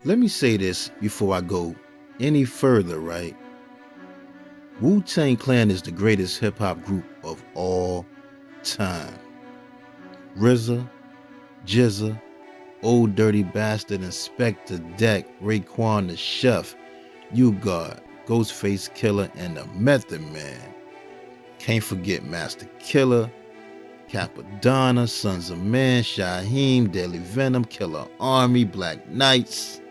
Let me say this before I go any further, right? Wu-Tang Clan is the greatest hip-hop group of all time. RZA, Jizza, Old Dirty Bastard, Inspector Deck, Raekwon the Chef, U-God, Ghostface Killer, and the Method Man. Can't forget Master Killer, Capadonna, Sons of Man, Shaheem, Deadly Venom, Killer Army, Black Knights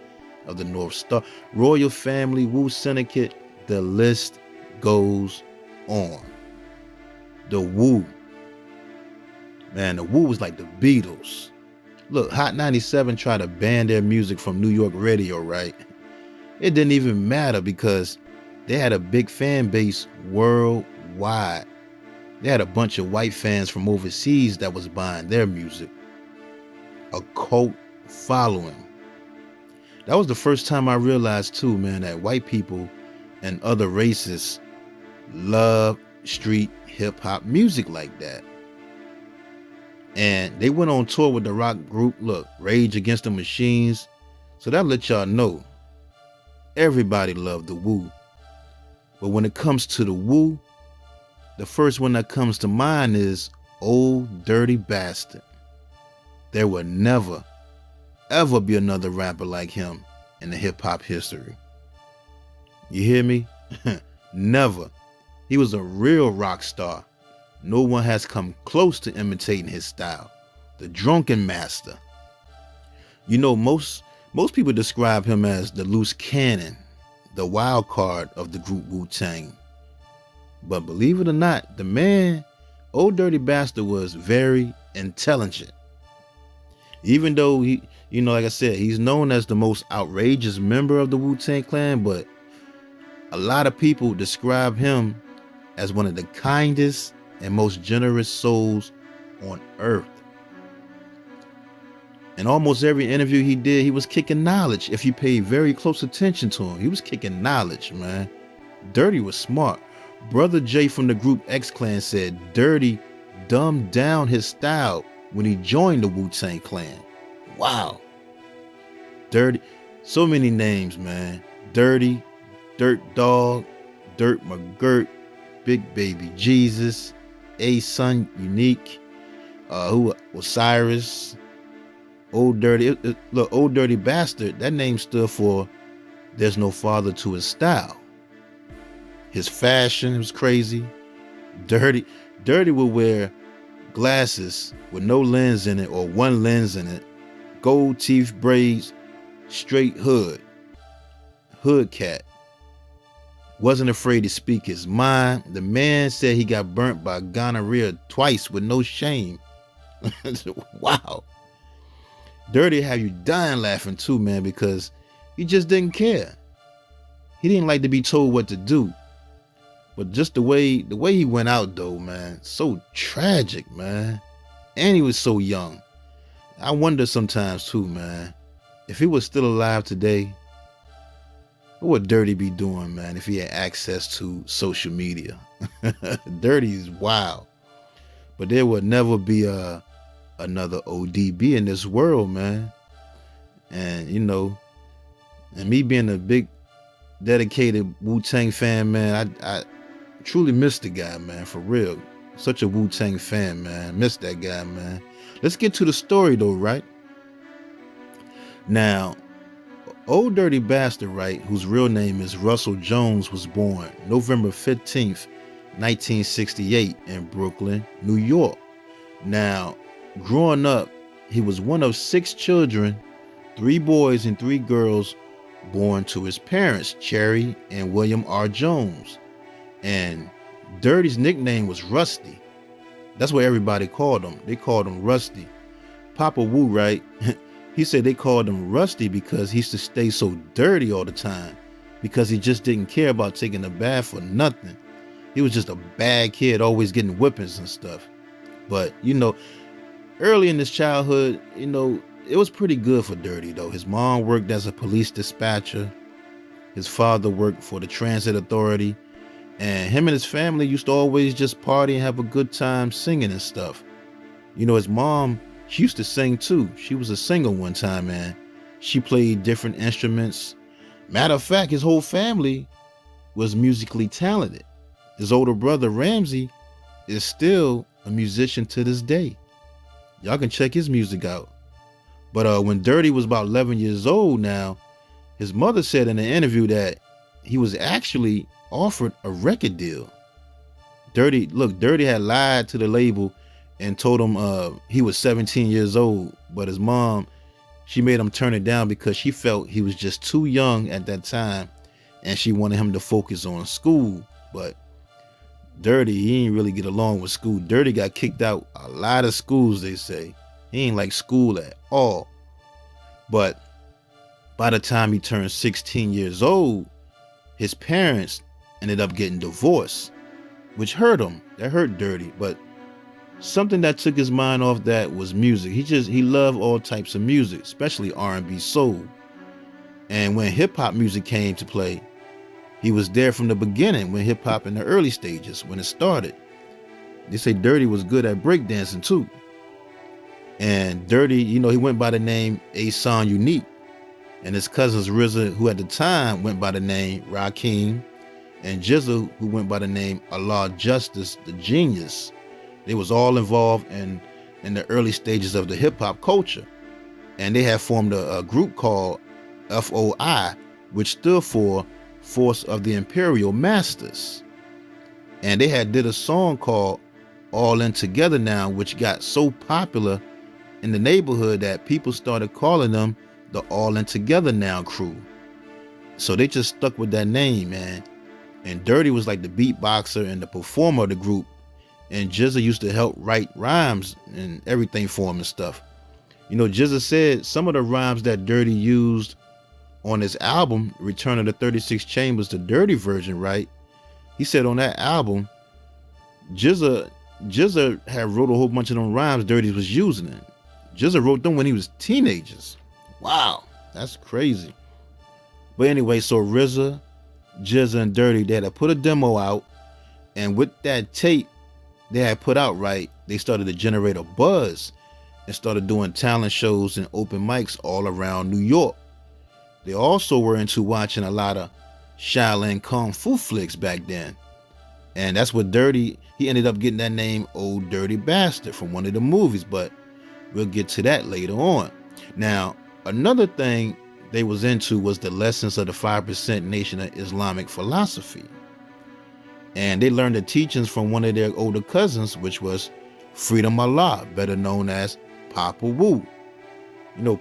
of the North Star, Royal Family, Wu Syndicate. The list goes on. The Wu. Man, the Wu was like the Beatles. Look, Hot 97 tried to ban their music from New York radio, right? It didn't even matter because they had a big fan base worldwide. They had a bunch of white fans from overseas that was buying their music. A cult following. That was the first time I realized too, man, that white people and other races love street hip hop music like that. And they went on tour with the rock group, look, Rage Against the Machines. So that let y'all know everybody loved the Wu. But when it comes to the Wu, the first one that comes to mind is Old Dirty Bastard. There will never, ever be another rapper like him in the hip hop history. You hear me? Never. He was a real rock star. No one has come close to imitating his style. The drunken master. You know, most people describe him as the loose cannon, the wild card of the group Wu-Tang. But believe it or not, the man, Old Dirty Bastard, was very intelligent. Even though he, like I said, he's known as the most outrageous member of the Wu-Tang Clan, but a lot of people describe him as one of the kindest and most generous souls on earth. In almost every interview he did, he was kicking knowledge. If you paid very close attention to him, he was kicking knowledge, man. Dirty was smart. Brother Jay from the group X Clan said Dirty dumbed down his style when he joined the Wu-Tang Clan. Wow. Dirty, so many names, man. Dirty, Dirt Dog, Dirt McGirt, Big Baby Jesus, A-Sun Unique, Osiris, Old Dirty. Look, Old Dirty Bastard, that name stood for there's no father to his style. His fashion was crazy. Dirty would wear glasses with no lens in it or one lens in it, gold teeth braids, straight hood cat. Wasn't afraid to speak his mind. The man said he got burnt by gonorrhea twice with no shame. Wow. Dirty have you dying laughing too, man, because he just didn't care. He didn't like to be told what to do. But just the way he went out though, man, so tragic, man. And he was so young. I wonder sometimes too, man, if he was still alive today, what would Dirty be doing, man, if he had access to social media? Dirty is wild. But there would never be another ODB in this world, man. And, and me being a big, dedicated Wu-Tang fan, man, I truly miss the guy, man, for real. Such a Wu-Tang fan, man. Miss that guy, man. Let's get to the story, though, right? Now, Old Dirty Bastard, right, whose real name is Russell Jones, was born November 15th, 1968 in Brooklyn, New York. Now, growing up, he was one of 6 children, 3 boys and 3 girls, born to his parents, Cherry and William R. Jones. And Dirty's nickname was Rusty. That's what everybody called him. They called him Rusty. Papa Wu, right? He said they called him Rusty because he used to stay so dirty all the time, because he just didn't care about taking a bath or nothing. He was just a bad kid, always getting whippings and stuff. But, early in his childhood, it was pretty good for Dirty, though. His mom worked as a police dispatcher. His father worked for the transit authority. And him and his family used to always just party and have a good time singing and stuff. His mom, she used to sing too. She was a singer one time, man. She played different instruments. Matter of fact, his whole family was musically talented. His older brother Ramsey is still a musician to this day. Y'all can check his music out. But when Dirty was about 11 years old now, his mother said in an interview that he was actually offered a record deal. Dirty had lied to the label and told him he was 17 years old, but his mom, she made him turn it down because she felt he was just too young at that time and she wanted him to focus on school. But Dirty, he didn't really get along with school. Dirty got kicked out a lot of schools, they say. He ain't like school at all. But by the time he turned 16 years old, his parents ended up getting divorced, which hurt him. That hurt Dirty. But something that took his mind off that was music. He loved all types of music, especially R&B, soul. And when hip-hop music came to play, he was there from the beginning, when hip-hop in the early stages, when it started. They say Dirty was good at breakdancing too. And Dirty, he went by the name Asan Unique. And his cousins RZA, who at the time went by the name Rakim, and Jizzle, who went by the name Allah Justice, the Genius. They was all involved in the early stages of the hip-hop culture. And they had formed a group called FOI, which stood for Force of the Imperial Masters. And they had did a song called All In Together Now, which got so popular in the neighborhood that people started calling them the All In Together Now crew. So they just stuck with that name, man. And Dirty was like the beatboxer and the performer of the group. And Jizza used to help write rhymes and everything for him and stuff. Jizza said some of the rhymes that Dirty used on his album, Return of the 36 Chambers, the Dirty version, right? He said on that album, Jizza had wrote a whole bunch of them rhymes Dirty was using it. Jizza wrote them when he was teenagers. Wow, that's crazy. But anyway, so RZA, Jizza, and Dirty, they had to put a demo out, and with that tape they had put out, right, they started to generate a buzz and started doing talent shows and open mics all around New York. They also were into watching a lot of Shaolin Kung Fu flicks back then. And that's what Dirty, he ended up getting that name Old Dirty Bastard from one of the movies, but we'll get to that later on. Now, another thing they was into was the lessons of the 5% Nation of Islamic philosophy. And they learned the teachings from one of their older cousins, which was Freedom Allah, better known as Papa Wu.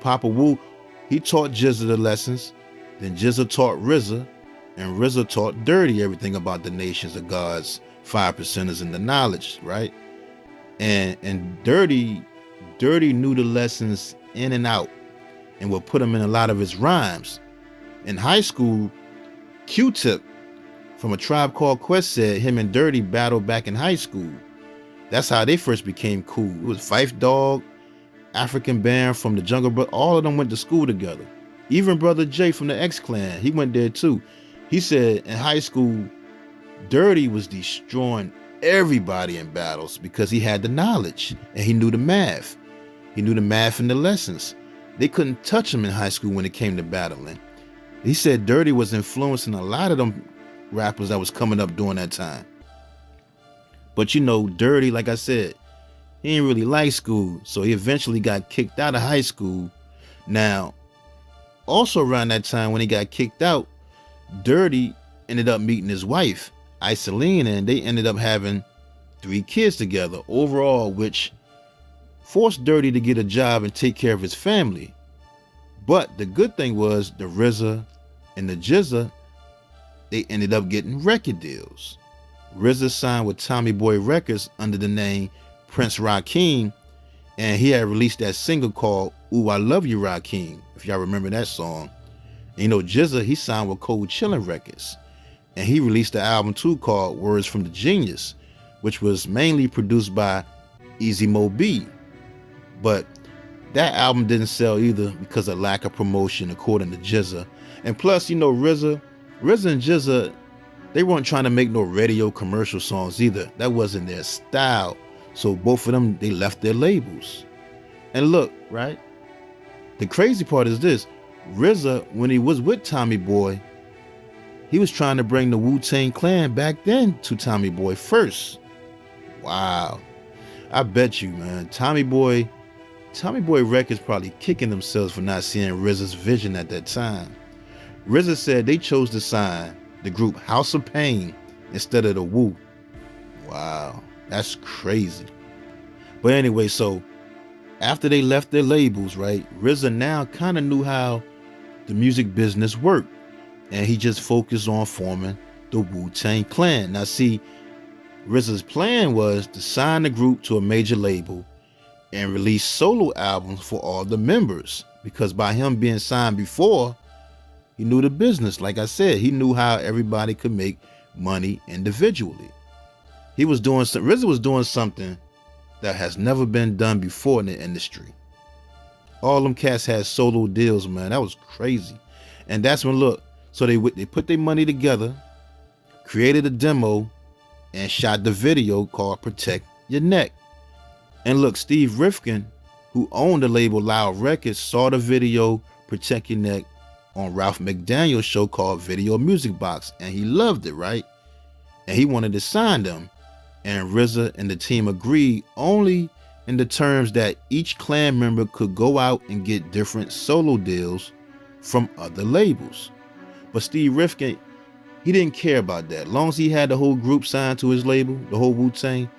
Papa Wu, he taught Jizza the lessons, then Jizza taught RZA, and RZA taught Dirty everything about the nations of God's 5%ers and the knowledge, right? And Dirty knew the lessons in and out and would put them in a lot of his rhymes. In high school, Q-Tip from A Tribe Called Quest said him and Dirty battled back in high school. That's how they first became cool. It was Phife Dawg, African Band from the Jungle Brothers, all of them went to school together. Even Brother Jay from the X-Clan, he went there too. He said in high school, Dirty was destroying everybody in battles because he had the knowledge and he knew the math. He knew the math and the lessons. They couldn't touch him in high school when it came to battling. He said Dirty was influencing a lot of them rappers that was coming up during that time. But Dirty, like I said, he didn't really like school, so he eventually got kicked out of high school. Now, also around that time when he got kicked out, Dirty ended up meeting his wife, Iseline, and they ended up having 3 kids together overall, which forced Dirty to get a job and take care of his family. But the good thing was the RZA and the Jizza, they ended up getting record deals. RZA signed with Tommy Boy Records under the name Prince Rakim, and he had released that single called Ooh, I Love You, Rakim, if y'all remember that song. And Jizza, he signed with Cold Chillin' Records, and he released the album too called Words from the Genius, which was mainly produced by Easy Mo B. But that album didn't sell either because of lack of promotion, according to Jizza. And plus, RZA and Jizza, they weren't trying to make no radio commercial songs either. That wasn't their style. So both of them, they left their labels. And look, right? The crazy part is this. RZA, when he was with Tommy Boy, he was trying to bring the Wu-Tang Clan back then to Tommy Boy first. Wow. I bet you, man, Tommy Boy Records probably kicking themselves for not seeing RZA's vision at that time. RZA said they chose to sign the group House of Pain instead of the Wu. Wow, that's crazy. But anyway, so after they left their labels, right, RZA now kind of knew how the music business worked, and he just focused on forming the Wu-Tang Clan. Now see, RZA's plan was to sign the group to a major label and release solo albums for all the members, because by him being signed before, he knew the business. Like I said, he knew how everybody could make money individually. RZA was doing something that has never been done before in the industry. All them cats had solo deals, man. That was crazy. And that's when, look, so they put their money together, created a demo, and shot the video called Protect Your Neck. And look, Steve Rifkin, who owned the label Loud Records, saw the video Protect Your Neck on Ralph McDaniel's show called Video Music Box, and he loved it, right? And he wanted to sign them. And RZA and the team agreed only in the terms that each clan member could go out and get different solo deals from other labels. But Steve Rifkin, he didn't care about that. As long as he had the whole group signed to his label, the whole Wu-Tang,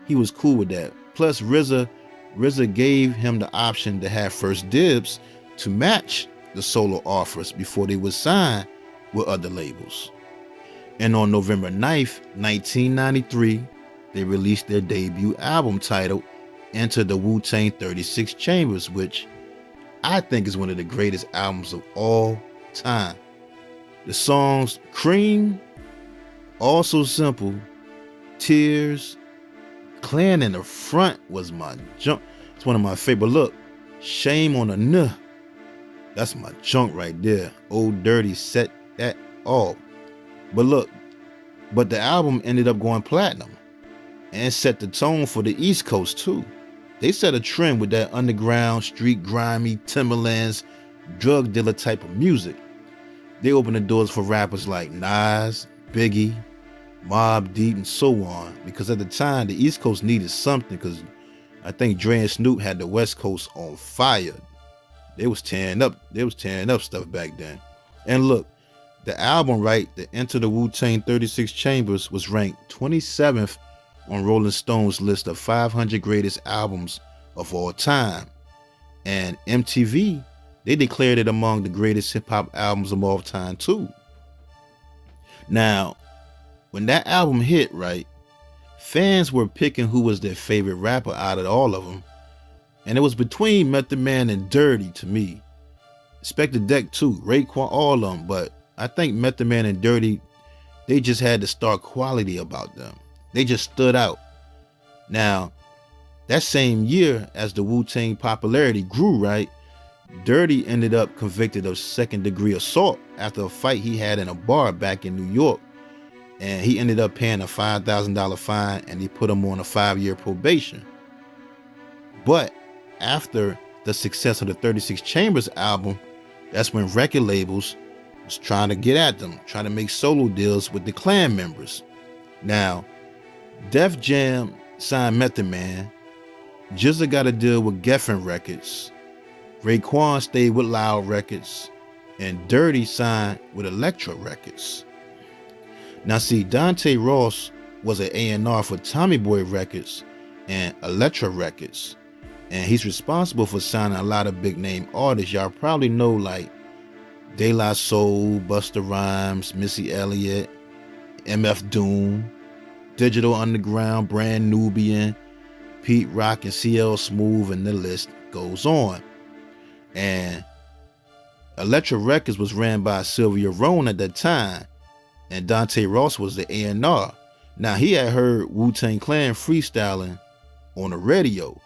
he was cool with that. Plus, RZA gave him the option to have first dibs to match the solo offers before they would sign with other labels. And on November 9th, 1993, they released their debut album titled Enter the Wu-Tang 36 Chambers, which I think is one of the greatest albums of all time. The songs Cream, All So Simple, Tears, Clan in the Front was my junk. It's one of my favorite. But look, Shame on a Nuh, that's my junk right there. Old Dirty set that off. But look, the album ended up going platinum and set the tone for the East Coast too. They set a trend with that underground, street grimy, Timberlands, drug dealer type of music. They opened the doors for rappers like Nas, Biggie, Mobb Deep, and so on, because at the time the East Coast needed something, because I think Dre and Snoop had the West Coast on fire. They was tearing up stuff back then. And look, the album, right, the Enter the Wu-Tang 36 Chambers, was ranked 27th on Rolling Stone's list of 500 greatest albums of all time. And MTV, they declared it among the greatest hip-hop albums of all time too. Now, when that album hit, right, fans were picking who was their favorite rapper out of all of them. And it was between Method Man and Dirty to me. Inspector Deck too, Raekwon, all of them. But I think Method Man and Dirty, they just had the star quality about them. They just stood out. Now, that same year, as the Wu-Tang popularity grew, right, Dirty ended up convicted of second-degree assault after a fight he had in a bar back in New York. And he ended up paying a $5,000 fine, and they put him on a 5-year probation. But after the success of the 36 Chambers album, that's when record labels was trying to get at them, trying to make solo deals with the Clan members. Now, Def Jam signed Method Man, GZA got a deal with Geffen Records, Raekwon stayed with Loud Records, and Dirty signed with Elektra Records. Now see, Dante Ross was an A&R for Tommy Boy Records and Elektra Records, and he's responsible for signing a lot of big name artists y'all probably know, like De La Soul, Busta Rhymes, Missy Elliott, MF Doom, Digital Underground, Brand Nubian, Pete Rock, and CL Smooth, and the list goes on. And Elektra Records was ran by Sylvia Rhone at that time, and Dante Ross was the A&R. Now, he had heard Wu-Tang Clan freestyling on the radio,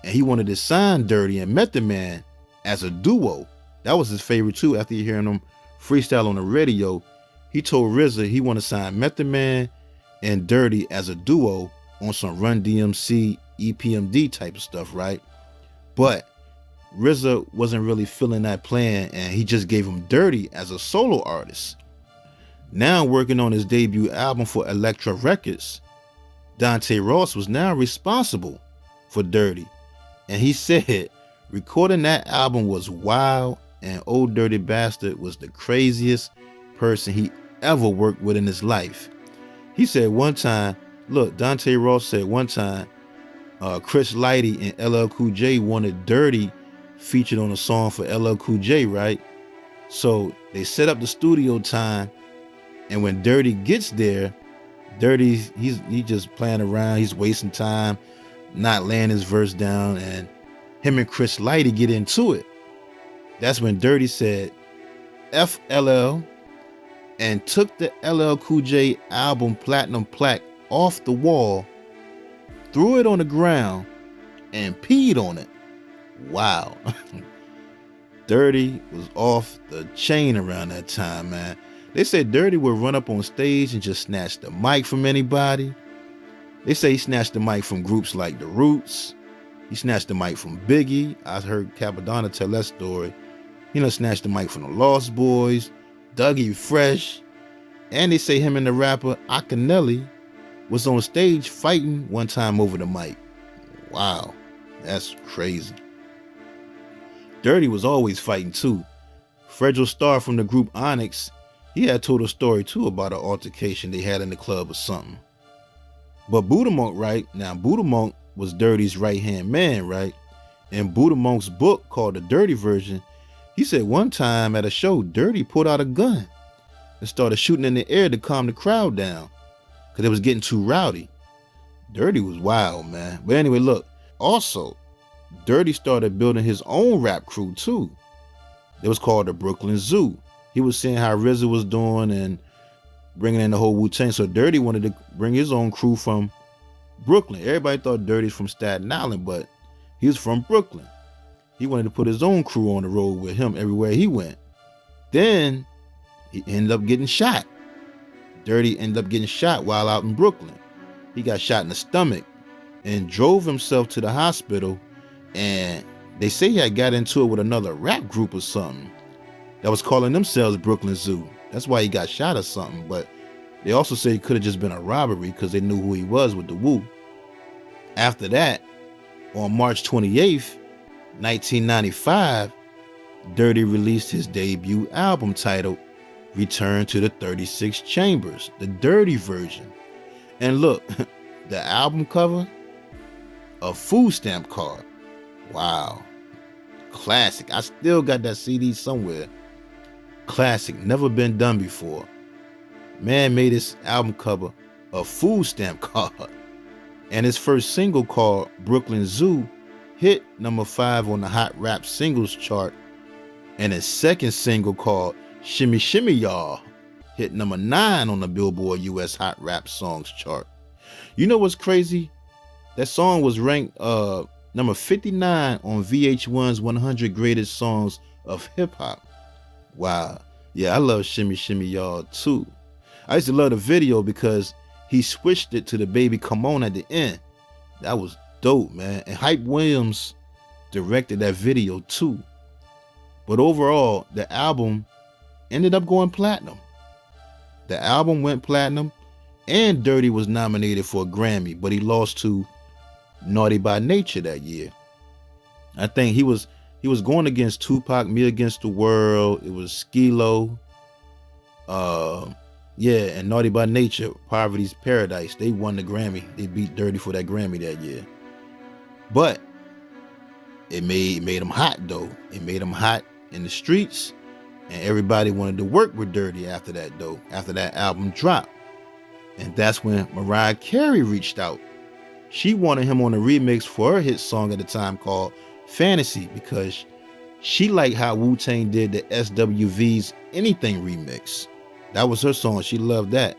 and he wanted to sign Dirty and Method Man as a duo. That was his favorite too. After hearing them freestyle on the radio, he told RZA he wanted to sign Method Man and Dirty as a duo on some Run DMC, EPMD type of stuff, right? But RZA wasn't really feeling that plan, and he just gave him Dirty as a solo artist. Now working on his debut album for Elektra Records, Dante Ross was now responsible for Dirty, and he said recording that album was wild, and Old Dirty Bastard was the craziest person he ever worked with in his life. He said one time, look, Dante Ross said one time, Chris Lighty and LL Cool J wanted Dirty featured on a song for LL Cool J, right? So they set up the studio time, and when Dirty gets there, Dirty's he's just playing around, he's wasting time, not laying his verse down, and him and Chris Lighty get into it. That's when Dirty said F LL and took the LL Cool J album platinum plaque off the wall, threw it on the ground, and peed on it. Wow. Dirty was off the chain around that time, man. They said Dirty would run up on stage and just snatch the mic from anybody. They say he snatched the mic from groups like The Roots. He snatched the mic from Biggie. I heard Capadonna tell that story. He snatched the mic from the Lost Boys, Dougie Fresh, and they say him and the rapper Akinelli was on stage fighting one time over the mic. Wow, that's crazy. Dirty was always fighting too. Fredro Starr from the group Onyx, he had told a story too about an altercation they had in the club or something. But Buddha Monk, right? Now Buddha Monk was Dirty's right-hand man, right? In Buddha Monk's book called The Dirty Version, he said one time at a show, Dirty pulled out a gun and started shooting in the air to calm the crowd down because it was getting too rowdy. Dirty was wild, man. But anyway, look, also, Dirty started building his own rap crew too. It was called the Brooklyn Zoo. He was seeing how RZA was doing and bringing in the whole Wu-Tang. So Dirty wanted to bring his own crew from Brooklyn. Everybody thought Dirty's from Staten Island, but he was from Brooklyn. He wanted to put his own crew on the road with him everywhere he went. Then he ended up getting shot. Dirty ended up getting shot while out in Brooklyn. He got shot in the stomach and drove himself to the hospital, and they say he had got into it with another rap group or something that was calling themselves Brooklyn Zoo. That's why he got shot or something, but they also say it could have just been a robbery because they knew who he was with the Wu. After that, on March 28th, 1995, Dirty released his debut album titled Return to the 36 Chambers, the Dirty Version. And look, the album cover, a food stamp card. Wow. Classic. I still got that CD somewhere. Classic. Never been done before. Man made his album cover a food stamp card. And his first single called Brooklyn Zoo hit number 5 on the Hot Rap Singles chart. And his second single called Shimmy Shimmy Y'all hit number 9 on the Billboard US Hot Rap Songs chart. You know what's crazy? That song was ranked number 59 on VH1's 100 Greatest Songs of Hip Hop. Wow. Yeah, I love Shimmy Shimmy Y'all too. I used to love the video because he switched it to the Baby Come On at the end. That was dope, man. And Hype Williams directed that video too. But overall, the album ended up going platinum. The album went platinum, and Dirty was nominated for a Grammy, but he lost to Naughty by Nature that year. I think he was going against Tupac, Me Against the World. It was Skilo. And Naughty by Nature, Poverty's Paradise. They won the Grammy. They beat Dirty for that Grammy that year. But it made him hot though. It made him hot in the streets, and everybody wanted to work with Dirty after that though. After that album dropped, and that's when Mariah Carey reached out. She wanted him on a remix for her hit song at the time called Fantasy because she liked how Wu-Tang did the SWV's Anything remix. That was her song. She loved that.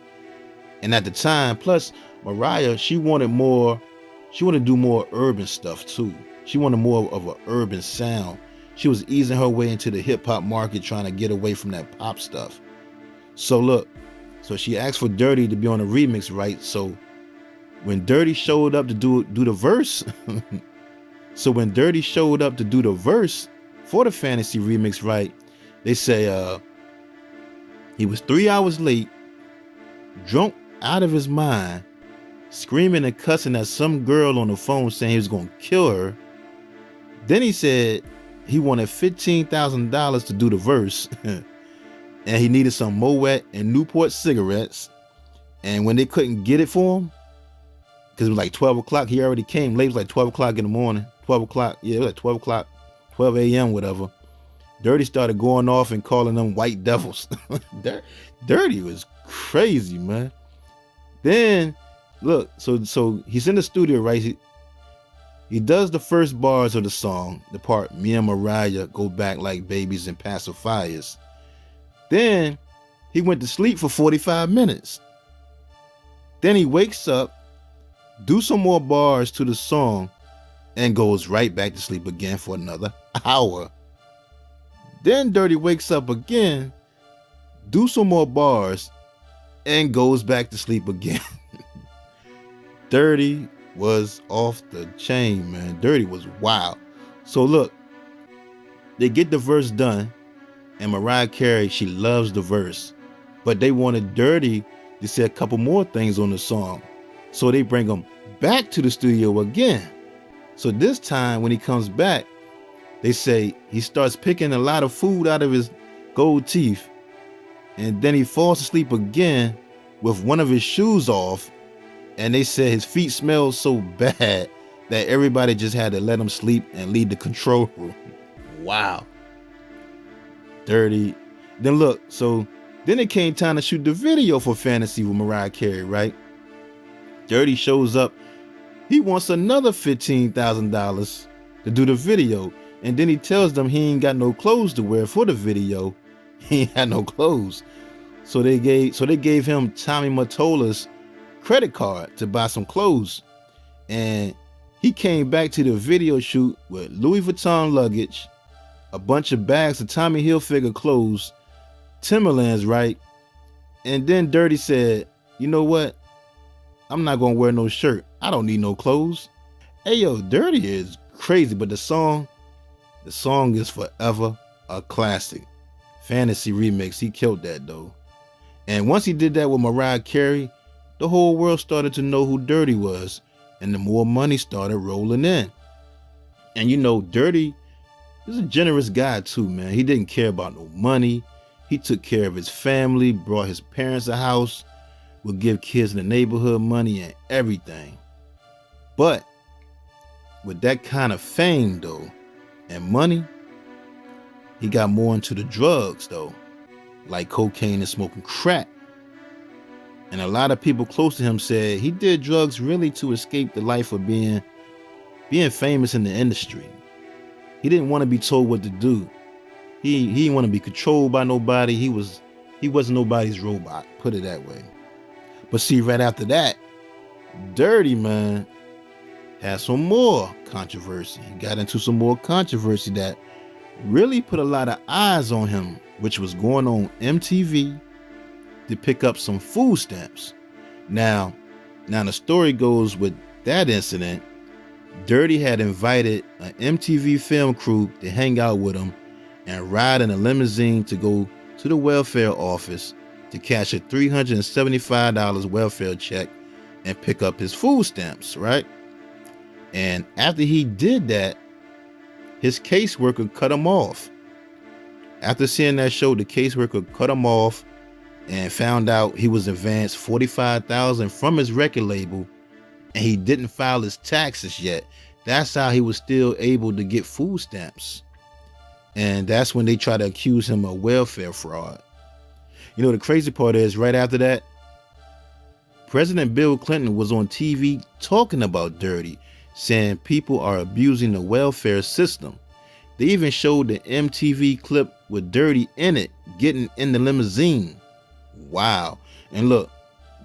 And at the time, plus Mariah, she wanted to do more urban stuff too. She wanted more of an urban sound. She was easing her way into the hip hop market, trying to get away from that pop stuff. So look, she asked for Dirty to be on a remix, right? So when Dirty showed up to do the verse, So when Dirty showed up to do the verse for the Fantasy remix, right, they say he was 3 hours late, drunk out of his mind, screaming and cussing at some girl on the phone saying he was going to kill her. Then he said he wanted $15,000 to do the verse and he needed some Moet and Newport cigarettes. And when they couldn't get it for him, because it was like 12 o'clock, he already came late. It was like 12 o'clock in the morning. 12 o'clock, yeah, it was like 12 o'clock, 12 a.m., whatever. Dirty started going off and calling them white devils. Dirty was crazy, man. Then, look, so he's in the studio, right? He does the first bars of the song, the part, me and Mariah go back like babies and pacifiers. Then he went to sleep for 45 minutes. Then he wakes up, do some more bars to the song, and goes right back to sleep again for another hour. Then Dirty wakes up again, do some more bars, and goes back to sleep again. Dirty was off the chain, man. Dirty was wild. So look, they get the verse done, and Mariah Carey, she loves the verse, but they wanted Dirty to say a couple more things on the song. So they bring him back to the studio again. So this time when he comes back, they say he starts picking a lot of food out of his gold teeth, and then he falls asleep again with one of his shoes off, and they said his feet smelled so bad that everybody just had to let him sleep and leave the control room. Wow. Dirty. Then look, so then it came time to shoot the video for Fantasy with Mariah Carey, right? Dirty shows up. He wants another $15,000 to do the video. And then he tells them he ain't got no clothes to wear for the video. He ain't had no clothes. So they gave him Tommy Mottola's credit card to buy some clothes. And he came back to the video shoot with Louis Vuitton luggage, a bunch of bags of Tommy Hilfiger clothes, Timberlands, right? And then Dirty said, you know what? I'm not gonna wear no shirt. I don't need no clothes. Hey yo, Dirty is crazy, but the song is forever a classic. Fantasy remix, he killed that though. And once he did that with Mariah Carey, the whole world started to know who Dirty was, and the more money started rolling in. And you know, Dirty is a generous guy too, man. He didn't care about no money. He took care of his family, brought his parents a house, would give kids in the neighborhood money and everything. But with that kind of fame though, and money, he got more into the drugs though, like cocaine and smoking crack. And a lot of people close to him said he did drugs really to escape the life of being famous in the industry. He didn't want to be told what to do. He didn't want to be controlled by nobody. He wasn't nobody's robot, put it that way. But see, right after that, Dirty, man, had some more controversy. He got into some more controversy that really put a lot of eyes on him, which was going on MTV to pick up some food stamps. Now the story goes with that incident, Dirty had invited an MTV film crew to hang out with him and ride in a limousine to go to the welfare office to cash a $375 welfare check and pick up his food stamps, right? And after he did that, his caseworker cut him off. After seeing that show, the caseworker cut him off and found out he was advanced $45,000 from his record label, and he didn't file his taxes yet. That's how he was still able to get food stamps. And that's when they try to accuse him of welfare fraud. You know, the crazy part is, right after that, President Bill Clinton was on TV talking about Dirty, saying people are abusing the welfare system. They even showed the MTV clip with Dirty in it, getting in the limousine. Wow. And look,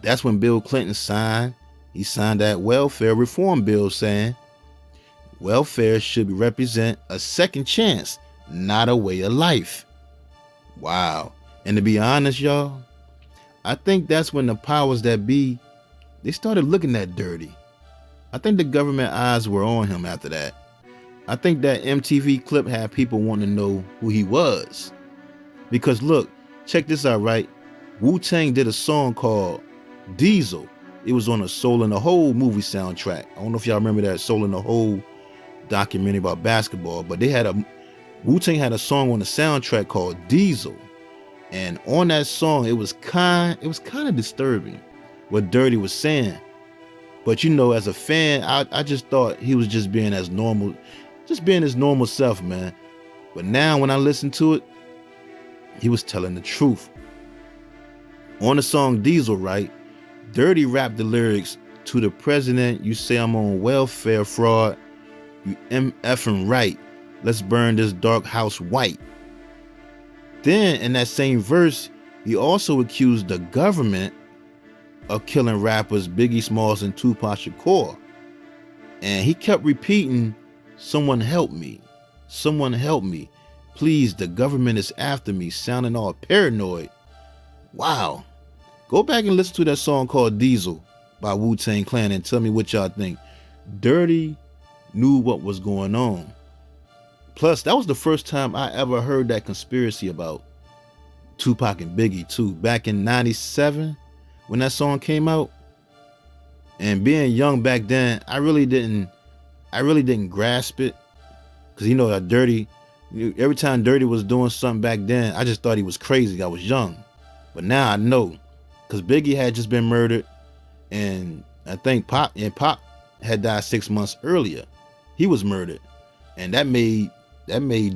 that's when Bill Clinton signed that welfare reform bill saying welfare should represent a second chance, not a way of life. Wow. And to be honest, y'all, I think that's when the powers that be, they started looking at Dirty. I think the government eyes were on him after that. I think that MTV clip had people wanting to know who he was. Because look, check this out, right? Wu-Tang did a song called Diesel. It was on a Soul in the Hole movie soundtrack. I don't know if y'all remember that Soul in the Hole documentary about basketball, but Wu-Tang had a song on the soundtrack called Diesel. And on that song, it was kind of disturbing what Dirty was saying. But as a fan, I just thought he was just being his normal self, man. But now when I listen to it, he was telling the truth. On the song Diesel, right? Dirty rapped the lyrics, "To the president, you say I'm on welfare fraud. You MFing right. Let's burn this dark house white." Then in that same verse, he also accused the government of killing rappers Biggie Smalls and Tupac Shakur. And he kept repeating, "Someone help me. Someone help me. Please, the government is after me," sounding all paranoid. Wow. Go back and listen to that song called Diesel by Wu-Tang Clan and tell me what y'all think. Dirty knew what was going on. Plus, that was the first time I ever heard that conspiracy about Tupac and Biggie too. Back in '97, when that song came out. And being young back then, I really didn't grasp it. Cause that Dirty, every time Dirty was doing something back then, I just thought he was crazy. I was young. But now I know. Cause Biggie had just been murdered, and I think Pop had died 6 months earlier. He was murdered. And that made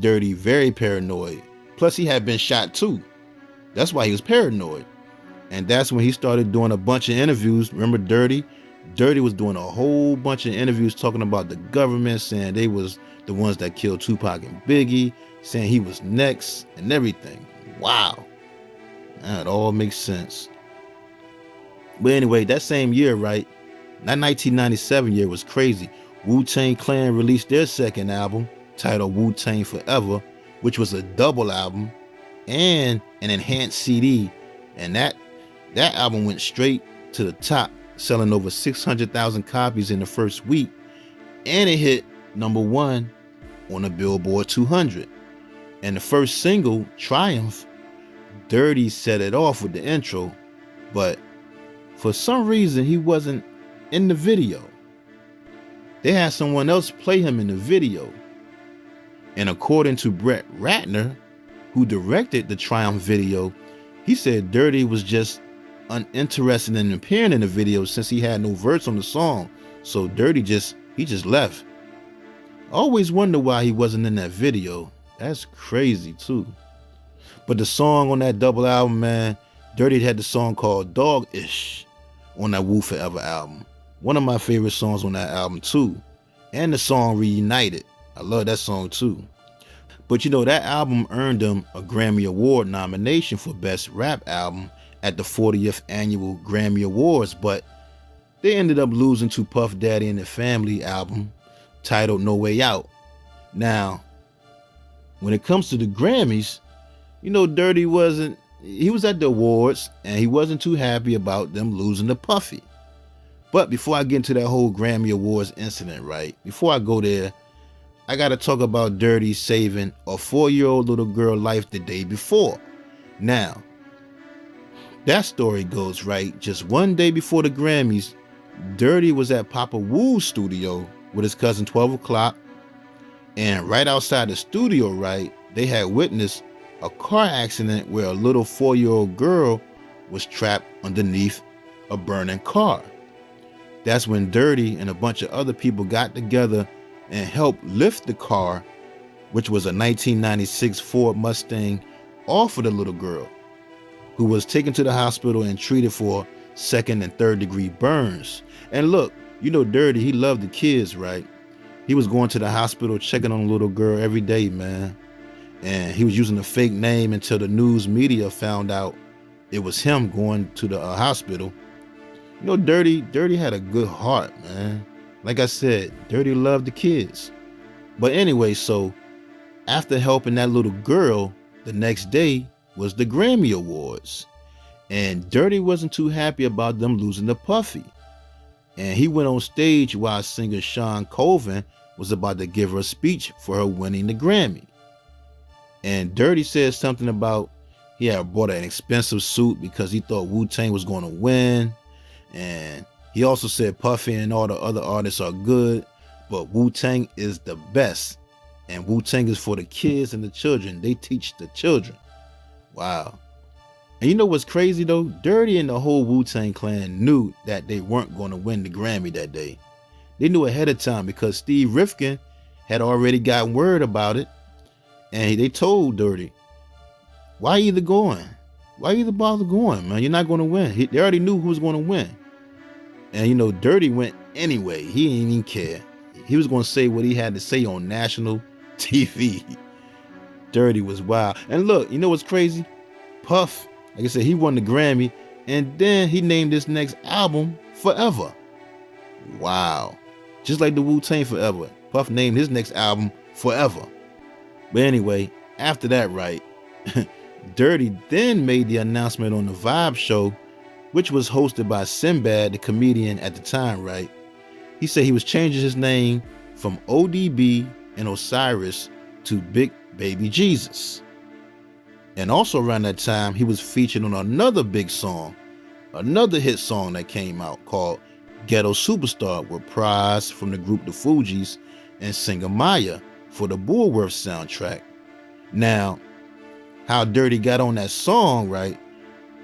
Dirty very paranoid. Plus he had been shot too. That's why he was paranoid. And that's when he started doing a bunch of interviews. Remember Dirty? Dirty was doing a whole bunch of interviews talking about the government, saying they was the ones that killed Tupac and Biggie, saying he was next and everything. Wow. That all makes sense. But anyway, that same year, right? That 1997 year was crazy. Wu-Tang Clan released their second album, titled Wu-Tang Forever, which was a double album and an enhanced CD. And that album went straight to the top, selling over 600,000 copies in the first week. And it hit #1 on the Billboard 200. And the first single, Triumph, Dirty set it off with the intro, but for some reason he wasn't in the video. They had someone else play him in the video. And according to Brett Ratner, who directed the Triumph video, he said Dirty was just uninterested in appearing in the video since he had no verse on the song. So Dirty just left. I always wonder why he wasn't in that video. That's crazy too. But the song on that double album, man, Dirty had the song called Dog-ish on that Wu Forever album. One of my favorite songs on that album too. And the song Reunited. I love that song too. But that album earned him a Grammy Award nomination for Best Rap Album at the 40th Annual Grammy Awards, but they ended up losing to Puff Daddy and the Family album titled No Way Out. Now, when it comes to the Grammys, Dirty was at the awards and he wasn't too happy about them losing to Puffy. But before I get into that whole Grammy Awards incident, right? Before I go there, I gotta talk about Dirty saving a 4-year-old little girl's life the day before. Now, that story goes, right, just one day before the Grammys, Dirty was at Papa Wu's studio with his cousin 12 o'clock. And right outside the studio, right, they had witnessed a car accident where a little 4-year-old girl was trapped underneath a burning car. That's when Dirty and a bunch of other people got together and helped lift the car, which was a 1996 Ford Mustang, off of the little girl, who was taken to the hospital and treated for 2nd and 3rd degree burns. And look, Dirty, he loved the kids, right? He was going to the hospital checking on the little girl every day, man. And he was using a fake name until the news media found out it was him going to the hospital. Dirty had a good heart, man. Like I said, Dirty loved the kids. But anyway, so after helping that little girl, the next day was the Grammy Awards. And Dirty wasn't too happy about them losing to Puffy. And he went on stage while singer Sean Colvin was about to give her a speech for her winning the Grammy. And Dirty said something about he had bought an expensive suit because he thought Wu-Tang was going to win. And he also said Puffy and all the other artists are good, but Wu-Tang is the best. And Wu-Tang is for the kids and the children. They teach the children. Wow. And you know what's crazy though? Dirty and the whole Wu-Tang clan knew that they weren't going to win the Grammy that day. They knew ahead of time because Steve Rifkin had already gotten word about it. And they told Dirty, why are you either going? Why you either bother going, man? You're not going to win. They already knew who was going to win. And you know, Dirty went anyway. He didn't even care. He was going to say what he had to say on national TV. Dirty was wild. And look, you know what's crazy? Puff, like I said, he won the Grammy, and then he named this next album Forever. Wow. Just like the Wu-Tang Forever, Puff named his next album Forever. But anyway, after that, right, Dirty then made the announcement on the Vibe show, which was hosted by Sinbad, the comedian at the time, right? He said he was changing his name from ODB and Osiris to Big Baby Jesus. And also around that time, he was featured on another big song, another hit song that came out called Ghetto Superstar with Prize from the group The Fugees and singer Maya for the Bullworth soundtrack. Now, how Dirty got on that song, right?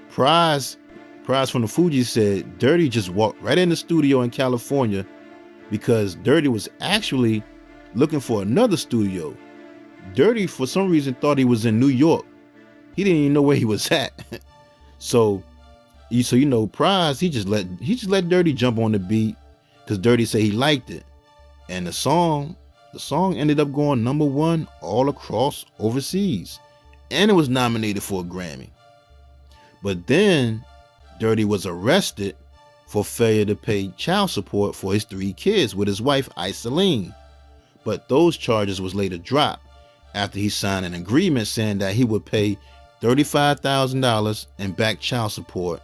Prize from the Fugees said Dirty just walked right in the studio in California because Dirty was actually looking for another studio. Dirty, for some reason, thought he was in New York. He didn't even know where he was at. So you know, Prize, he just let Dirty jump on the beat because Dirty said he liked it. And the song ended up going #1 all across overseas. And it was nominated for a Grammy. But then Dirty was arrested for failure to pay child support for his 3 kids with his wife, Iseline. But those charges was later dropped after he signed an agreement saying that he would pay $35,000 in back child support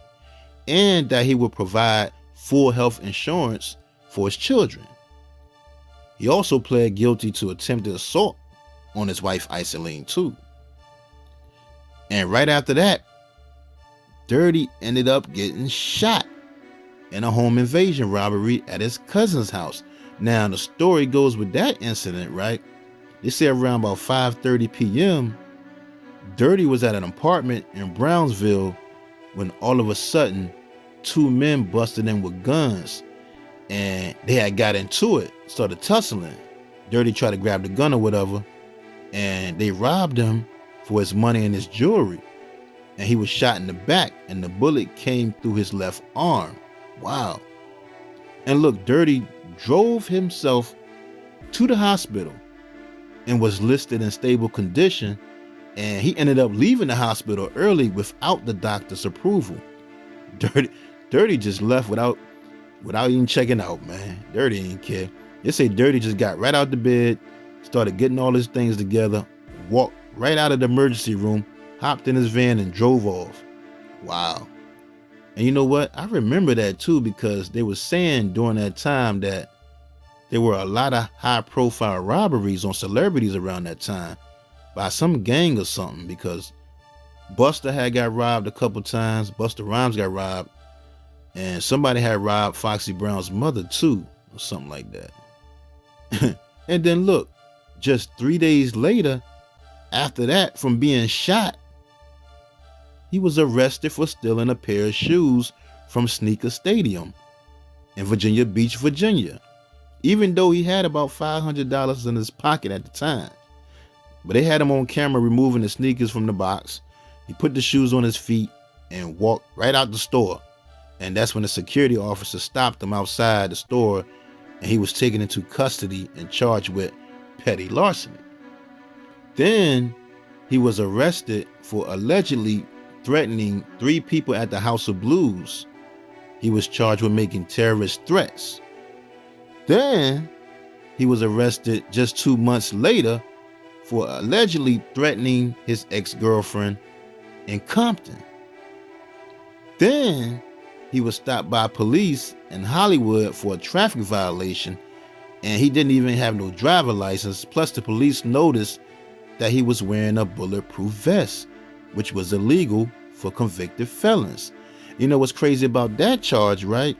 and that he would provide full health insurance for his children. He also pled guilty to attempted assault on his wife, Iseline, too. And right after that, Dirty ended up getting shot in a home invasion robbery at his cousin's house. Now, the story goes with that incident, right? They say around about 5:30 p.m., Dirty was at an apartment in Brownsville when all of a sudden 2 men busted in with guns and they had got into it, started tussling. Dirty tried to grab the gun or whatever, and they robbed him for his money and his jewelry. And he was shot in the back and the bullet came through his left arm. Wow. And look, Dirty drove himself to the hospital and was listed in stable condition, and he ended up leaving the hospital early without the doctor's approval. Dirty just left without even checking out, man. Dirty didn't care. They say Dirty just got right out the bed, started getting all his things together, walked right out of the emergency room, hopped in his van and drove off. Wow. And you know what? I remember that too, because they were saying during that time that there were a lot of high profile robberies on celebrities around that time by some gang or something, because Busta had got robbed a couple times. Busta Rhymes got robbed, and somebody had robbed Foxy Brown's mother too, or something like that. And then look, just 3 days later, after that, from being shot, he was arrested for stealing a pair of shoes from Sneaker Stadium in Virginia Beach, Virginia, even though he had about $500 in his pocket at the time. But they had him on camera removing the sneakers from the box. He put the shoes on his feet and walked right out the store. And that's when the security officer stopped him outside the store, and he was taken into custody and charged with petty larceny. Then he was arrested for allegedly threatening 3 people at the House of Blues. He was charged with making terrorist threats. Then he was arrested just 2 months later for allegedly threatening his ex-girlfriend in Compton. Then he was stopped by police in Hollywood for a traffic violation And he didn't even have no driver license. Plus, the police noticed that he was wearing a bulletproof vest, which was illegal for convicted felons. You know what's crazy about that charge, right?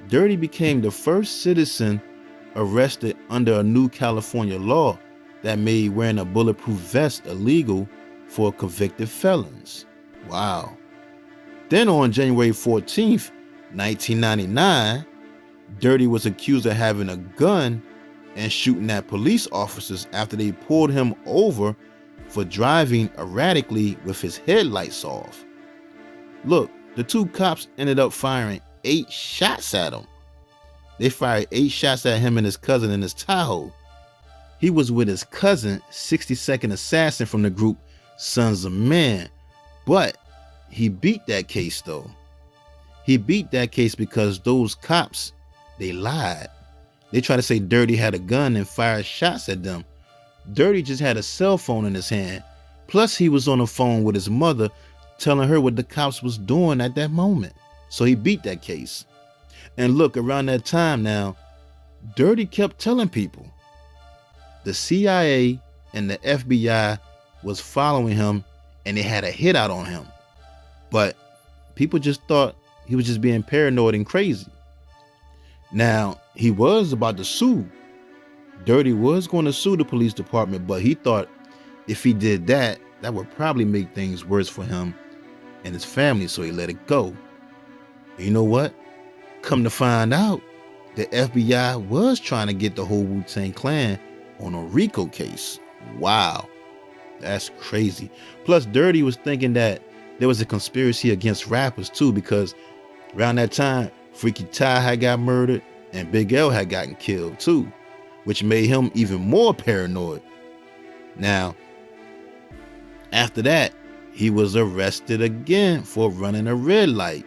Dirty became the first citizen arrested under a new California law that made wearing a bulletproof vest illegal for convicted felons. Wow. Then on January 14th, 1999, Dirty was accused of having a gun and shooting at police officers after they pulled him over for driving erratically with his headlights off. Look, the two cops ended up firing 8 shots at him. They fired 8 shots at him and his cousin in his Tahoe. He was with his cousin, 60-second assassin from the group Sons of Men. But he beat that case though. He beat that case because those cops, they lied. They tried to say Dirty had a gun and fired shots at them. Dirty just had a cell phone in his hand. Plus he was on the phone with his mother telling her what the cops was doing at that moment. So he beat that case. And look, around that time now, Dirty kept telling people the CIA and the FBI was following him and they had a hit out on him. But people just thought he was just being paranoid and crazy. Now, he was about to sue. Dirty was going to sue the police department, but he thought if he did that, that would probably make things worse for him and his family, so he let it go. And you know what? Come to find out, the FBI was trying to get the whole Wu-Tang Clan on a RICO case. Wow, that's crazy. Plus, Dirty was thinking that there was a conspiracy against rappers too, because around that time, Freaky Ty had got murdered and Big L had gotten killed too, which made him even more paranoid. Now, after that, he was arrested again for running a red light.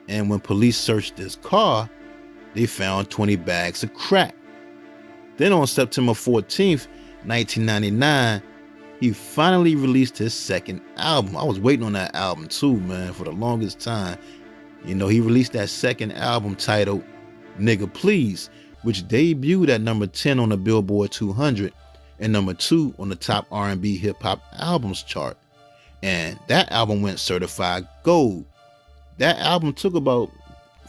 And when police searched his car, they found 20 bags of crack. Then on September 14th, 1999, he finally released his second album. I was waiting on that album too, man, for the longest time. You know, he released that second album titled Nigga Please, which debuted at number 10 on the Billboard 200 and number 2 on the top R&B hip hop albums chart. And that album went certified gold. That album took about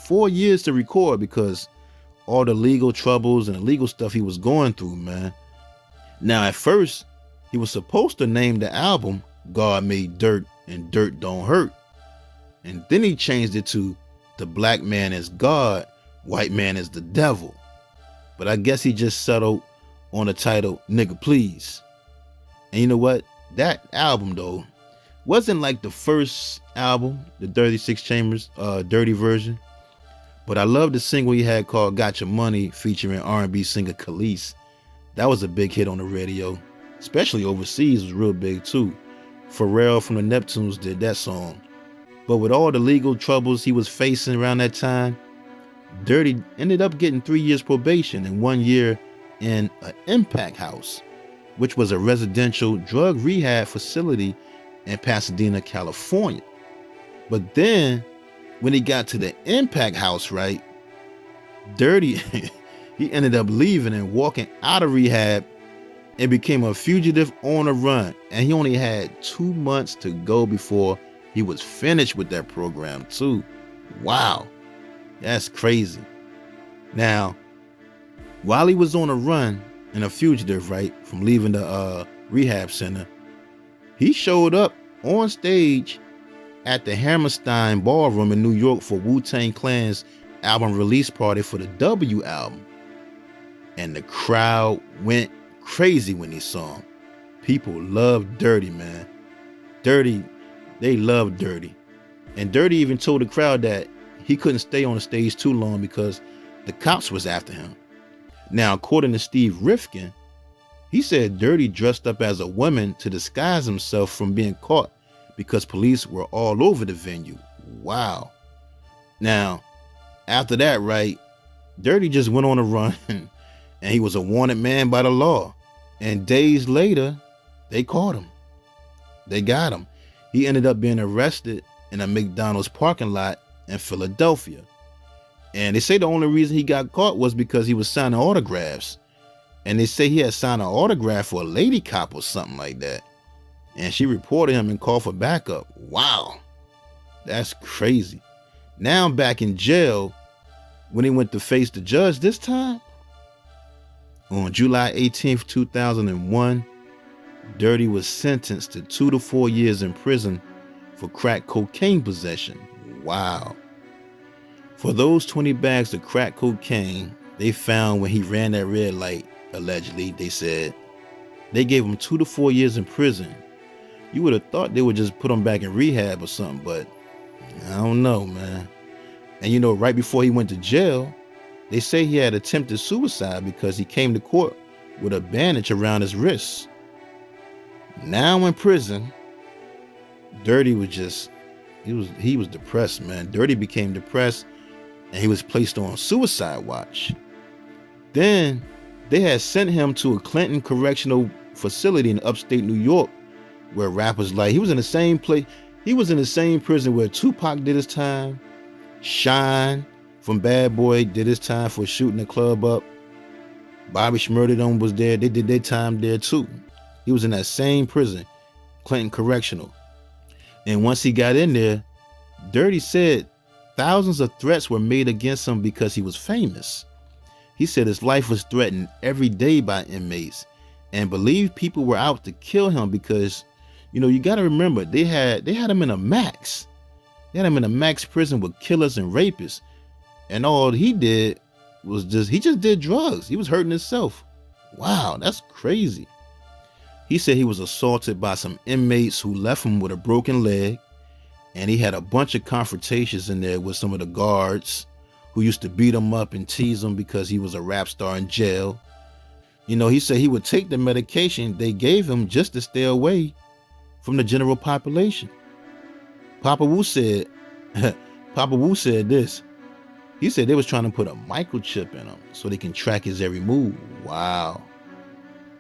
4 years to record because all the legal troubles and the legal stuff he was going through, man. Now, at first, he was supposed to name the album God Made Dirt and Dirt Don't Hurt. And then he changed it to The Black Man is God, White Man is the Devil. But I guess he just settled on the title Nigga Please. And you know what? That album, though, wasn't like the first album, the 36 Chambers Dirty version, but I love the single he had called Got Your Money featuring R&B singer Khalees. That was a big hit on the radio, especially overseas. It was real big too. Pharrell from the Neptunes did that song. But with all the legal troubles he was facing around that time, Dirty ended up getting 3 years probation and 1 year in an impact house, which was a residential drug rehab facility in Pasadena, California. But then when he got to the impact house, right, Dirty, he ended up leaving and walking out of rehab and became a fugitive on the run. And he only had 2 months to go before he was finished with that program too. Wow, that's crazy. Now, while he was on a run and a fugitive, right, from leaving the rehab center, he showed up on stage at the Hammerstein Ballroom in New York for Wu-Tang Clan's album release party for the W album. And the crowd went crazy when they saw him. People loved Dirty, man. Dirty, they loved Dirty. And Dirty even told the crowd that he couldn't stay on the stage too long because the cops was after him. Now, according to Steve Rifkin, he said Dirty dressed up as a woman to disguise himself from being caught because police were all over the venue. Wow. Now, after that, right, Dirty just went on a run and he was a wanted man by the law. And days later, they caught him. They got him. He ended up being arrested in a McDonald's parking lot in Philadelphia. And they say the only reason he got caught was because he was signing autographs. And they say he had signed an autograph for a lady cop or something like that. And she reported him and called for backup. Wow, that's crazy. Now back in jail, when he went to face the judge this time, on July 18th, 2001, Dirty was sentenced to 2 to 4 years in prison for crack cocaine possession. Wow. For those 20 bags of crack cocaine they found when he ran that red light, allegedly, they said, they gave him 2 to 4 years in prison. You would have thought they would just put him back in rehab or something, but I don't know, man. And you know, right before he went to jail, they say he had attempted suicide because he came to court with a bandage around his wrists. Now in prison, Dirty was just, he was depressed, man. Dirty became depressed and he was placed on suicide watch. Then they had sent him to a Clinton Correctional Facility in upstate New York, where rappers like, he was in the same place, he was in the same prison where Tupac did his time, Shine from Bad Boy did his time for shooting the club up, Bobby Shmurda was there, they did their time there too. He was in that same prison, Clinton Correctional. And once he got in there, Dirty said thousands of threats were made against him because he was famous. He said his life was threatened every day by inmates and believed people were out to kill him because, you know, you got to remember, they had him in a max. They had him in a max prison with killers and rapists. And all he did was he just did drugs. He was hurting himself. Wow, that's crazy. He said he was assaulted by some inmates who left him with a broken leg. And he had a bunch of confrontations in there with some of the guards who used to beat him up and tease him because he was a rap star in jail. You know, he said he would take the medication they gave him just to stay away from the general population. Papa Wu said this. He said they was trying to put a microchip in him so they can track his every move. Wow.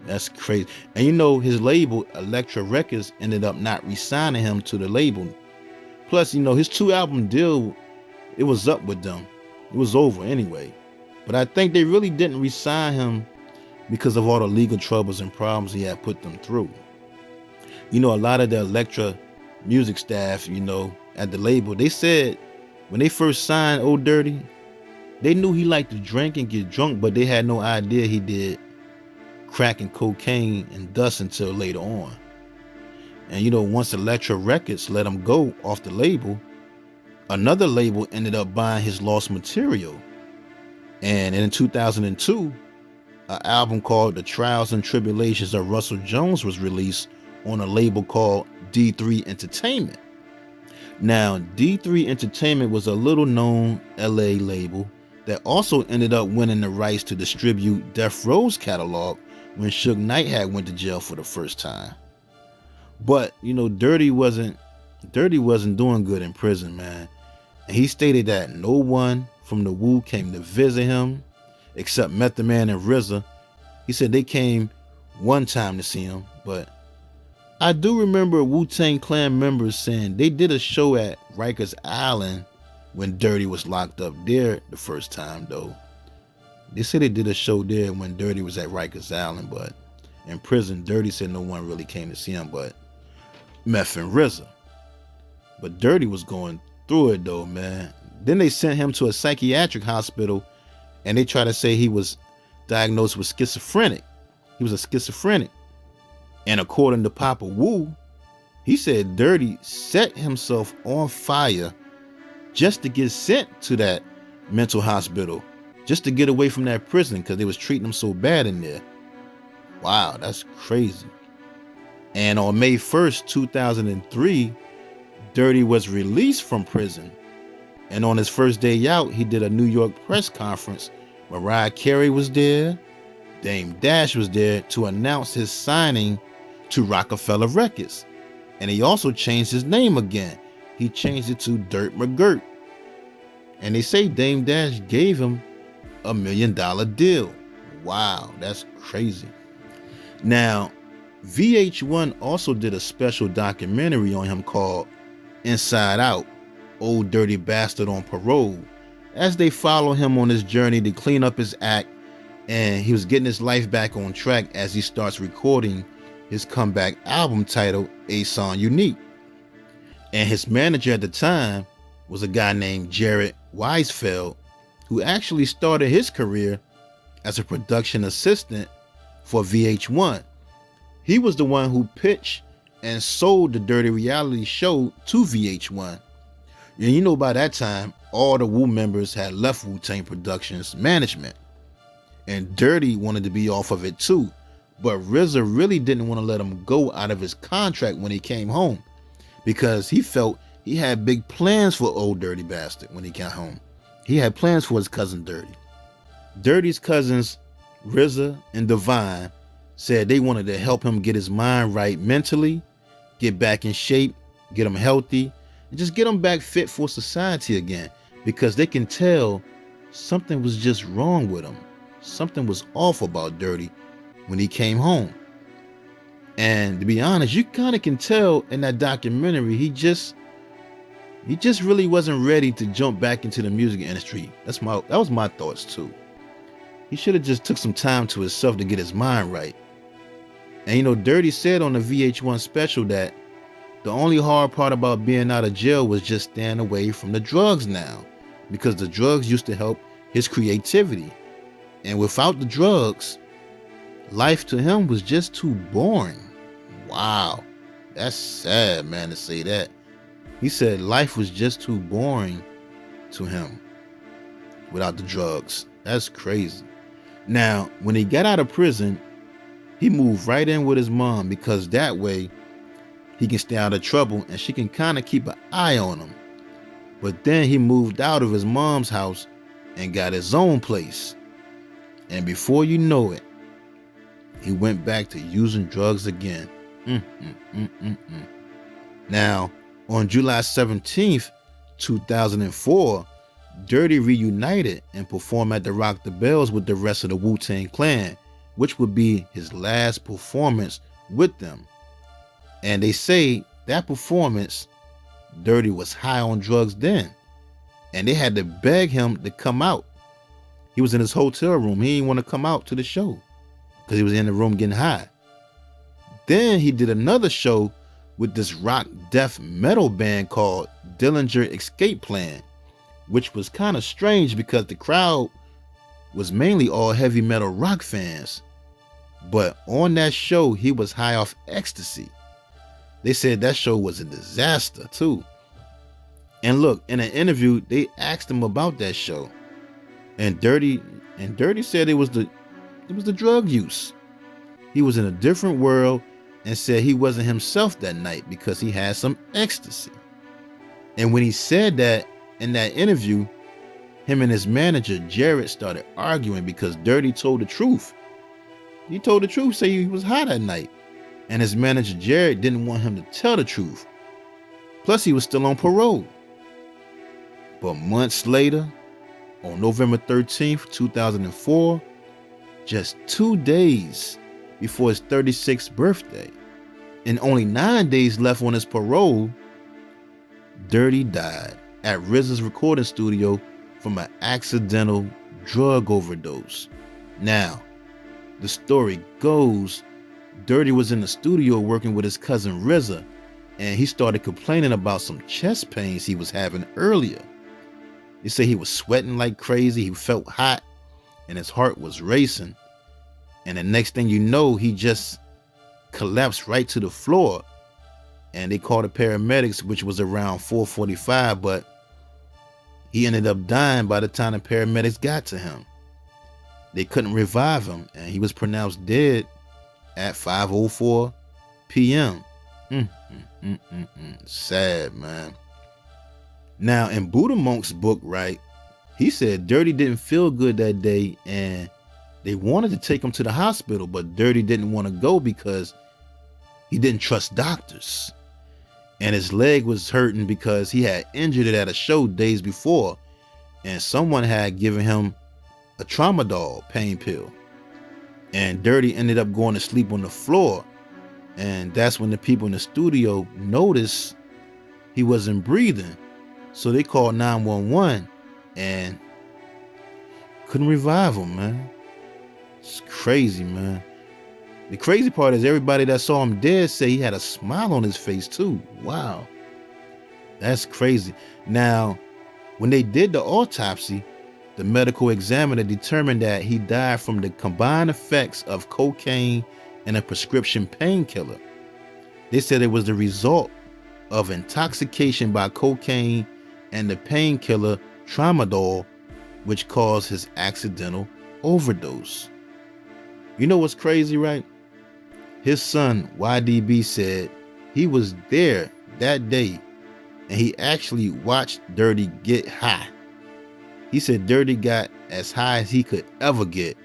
That's crazy. And you know, his label, Elektra Records, ended up not re-signing him to the label. Plus, you know, his 2-album deal, it was up with them. It was over anyway. But I think they really didn't re-sign him because of all the legal troubles and problems he had put them through. You know, a lot of the Elektra music staff, you know, at the label, they said when they first signed Old Dirty, they knew he liked to drink and get drunk, but they had no idea he did crack and cocaine and dust until later on. And you know, once Elektra Records let him go off the label, another label ended up buying his lost material. And in 2002, an album called The Trials and Tribulations of Russell Jones was released on a label called D3 Entertainment. Now, D3 Entertainment was a little known LA label that also ended up winning the rights to distribute Death Row's catalog when Suge Knight had went to jail for the first time. But, you know, Dirty wasn't doing good in prison, man. And he stated that no one from the Wu came to visit him except Method Man and RZA. He said they came one time to see him, but I do remember Wu-Tang Clan members saying they did a show at Rikers Island when Dirty was locked up there the first time, though. They said they did a show there when Dirty was at Rikers Island, but in prison, Dirty said no one really came to see him but Meth and RZA. But Dirty was going through it, though, man. Then they sent him to a psychiatric hospital, and they tried to say he was diagnosed with schizophrenic. He was a schizophrenic. And according to Papa Wu, he said Dirty set himself on fire just to get sent to that mental hospital, just to get away from that prison because they was treating him so bad in there. Wow, that's crazy. And on May 1st, 2003, Dirty was released from prison. And on his first day out, he did a New York press conference. Mariah Carey was there. Dame Dash was there to announce his signing to Rockefeller Records. And he also changed his name again. He changed it to Dirt McGirt. And they say Dame Dash gave him $1 million deal. Wow, that's crazy. Now, VH1 also did a special documentary on him called Inside Out, Old Dirty Bastard on Parole. as they follow him on his journey to clean up his act, and he was getting his life back on track as he starts recording his comeback album titled A Song Unique. And his manager at the time was a guy named Jared Weisfeld, who actually started his career as a production assistant for VH1. He was the one who pitched and sold the Dirty reality show to VH1. And you know, by that time, all the Wu members had left Wu-Tang Productions management. And Dirty wanted to be off of it too. But RZA really didn't want to let him go out of his contract when he came home, because he felt he had big plans for old Dirty Bastard when he got home. He had plans for his cousin Dirty. Dirty's cousins, RZA and Divine, said they wanted to help him get his mind right mentally, get back in shape, get him healthy, and just get him back fit for society again, because they can tell something was just wrong with him. Something was off about Dirty when he came home. And to be honest, you kind of can tell in that documentary, he just really wasn't ready to jump back into the music industry. That was my thoughts too. He should have just took some time to himself to get his mind right. And you know, Dirty said on the VH1 special that the only hard part about being out of jail was just staying away from the drugs now, because the drugs used to help his creativity. And without the drugs, life to him was just too boring. Wow, that's sad, man, to say that. He said life was just too boring to him without the drugs. That's crazy. Now, when he got out of prison, he moved right in with his mom, because that way he can stay out of trouble and she can kind of keep an eye on him. But then he moved out of his mom's house and got his own place. And before you know it, he went back to using drugs again. Now, on July 17th, 2004, Dirty reunited and performed at the Rock the Bells with the rest of the Wu-Tang Clan, which would be his last performance with them. And they say that performance, Dirty was high on drugs then, and they had to beg him to come out. He was in his hotel room. He didn't want to come out to the show because he was in the room getting high. Then he did another show with this rock death metal band called Dillinger Escape Plan, which was kind of strange because the crowd was mainly all heavy metal rock fans. But on that show, he was high off ecstasy. They said that show was a disaster too. And look, in an interview, they asked him about that show. And Dirty said it was the drug use. He was in a different world and said he wasn't himself that night because he had some ecstasy. And when he said that in that interview, him and his manager Jared started arguing because Dirty told the truth. He told the truth, say he was high that night. And his manager Jared didn't want him to tell the truth. Plus he was still on parole. But months later, on November 13th, 2004, just 2 days before his 36th birthday, and only 9 days left on his parole, Dirty died at RZA's recording studio from an accidental drug overdose. Now, the story goes, Dirty was in the studio working with his cousin RZA, and he started complaining about some chest pains he was having earlier. They say he was sweating like crazy, he felt hot, and his heart was racing. And the next thing you know, he just collapsed right to the floor. And they called the paramedics, which was around 4:45, but he ended up dying by the time the paramedics got to him. They couldn't revive him, and he was pronounced dead at 5:04 p.m. Sad, man. Now, in Buddha Monk's book, right, he said Dirty didn't feel good that day, and they wanted to take him to the hospital, but Dirty didn't want to go because he didn't trust doctors. And his leg was hurting because he had injured it at a show days before, and someone had given him a tramadol pain pill. And Dirty ended up going to sleep on the floor, and that's when the people in the studio noticed he wasn't breathing. So they called 911, and couldn't revive him, man. It's crazy, man. The crazy part is everybody that saw him dead say he had a smile on his face too. Wow. That's crazy. Now, when they did the autopsy, the medical examiner determined that he died from the combined effects of cocaine and a prescription painkiller. They said it was the result of intoxication by cocaine and the painkiller tramadol, which caused his accidental overdose. You know what's crazy, right? His son, YDB, said he was there that day and he actually watched Dirty get high. He said Dirty got as high as he could ever get.